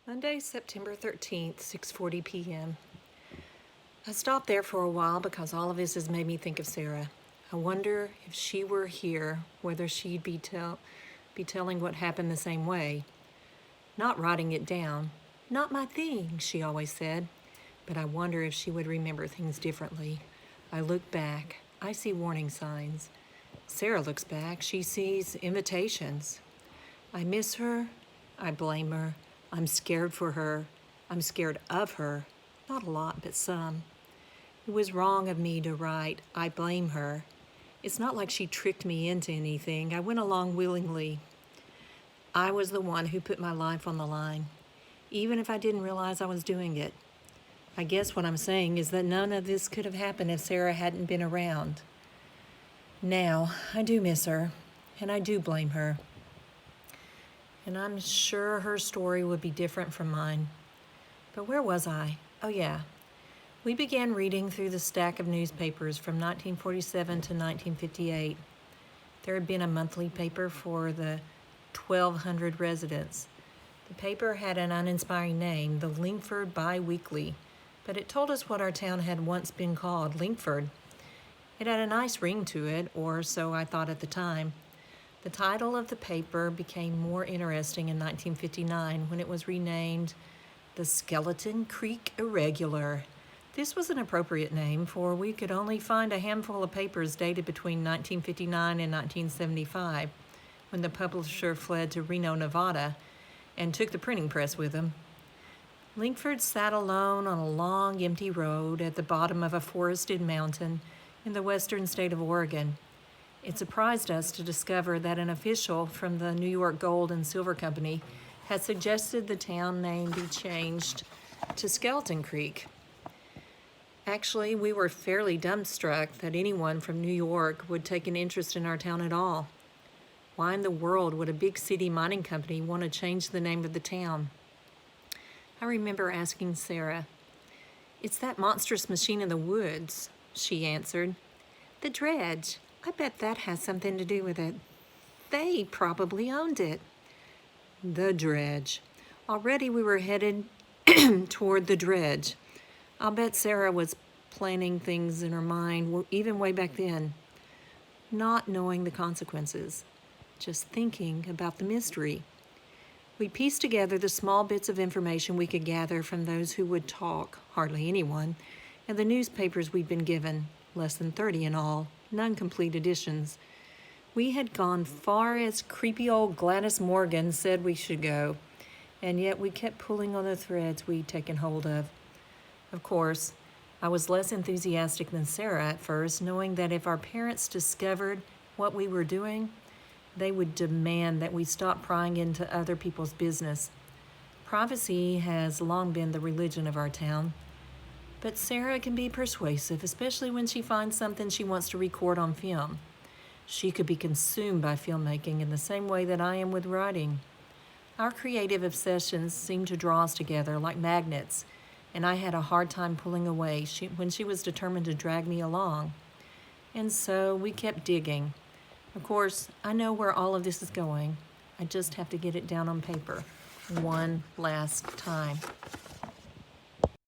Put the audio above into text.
Monday, September 13th, 6:40 p.m. I stopped there for a while because all of this has made me think of Sarah. I wonder if she were here, whether she'd be telling what happened the same way. Not writing it down. Not my thing, she always said. But I wonder if she would remember things differently. I look back. I see warning signs. Sarah looks back. She sees invitations. I miss her. I blame her. I'm scared for her. I'm scared of her. Not a lot, but some. It was wrong of me to write, I blame her. It's not like she tricked me into anything. I went along willingly. I was the one who put my life on the line, even if I didn't realize I was doing it. I guess what I'm saying is that none of this could have happened if Sarah hadn't been around. Now, I do miss her, and I do blame her. And I'm sure her story would be different from mine. But where was I? Oh yeah. We began reading through the stack of newspapers from 1947 to 1958. There had been a monthly paper for the 1,200 residents. The paper had an uninspiring name, the Linkford Bi-Weekly, but it told us what our town had once been called, Linkford. It had a nice ring to it, or so I thought at the time. The title of the paper became more interesting in 1959 when it was renamed the Skeleton Creek Irregular. This was an appropriate name, for we could only find a handful of papers dated between 1959 and 1975, when the publisher fled to Reno, Nevada, and took the printing press with him. Linkford sat alone on a long, empty road at the bottom of a forested mountain in the western state of Oregon. It surprised us to discover that an official from the New York Gold and Silver Company had suggested the town name be changed to Skeleton Creek. Actually, we were fairly dumbstruck that anyone from New York would take an interest in our town at all. Why in the world would a big city mining company want to change the name of the town? I remember asking Sarah, "It's that monstrous machine in the woods," she answered. "The dredge. I bet that has something to do with it. They probably owned it." The dredge. Already we were headed toward the dredge. I'll bet Sarah was planning things in her mind even way back then, not knowing the consequences, just thinking about the mystery. We pieced together the small bits of information we could gather from those who would talk, hardly anyone, and the newspapers we'd been given, less than 30 in all, none complete editions. We had gone far as creepy old Gladys Morgan said we should go, and yet we kept pulling on the threads we'd taken hold of. Of course, I was less enthusiastic than Sarah at first, knowing that if our parents discovered what we were doing, they would demand that we stop prying into other people's business. Privacy has long been the religion of our town. But Sarah can be persuasive, especially when she finds something she wants to record on film. She could be consumed by filmmaking in the same way that I am with writing. Our creative obsessions seem to draw us together like magnets, and I had a hard time pulling away when she was determined to drag me along. And so we kept digging. Of course, I know where all of this is going. I just have to get it down on paper one last time.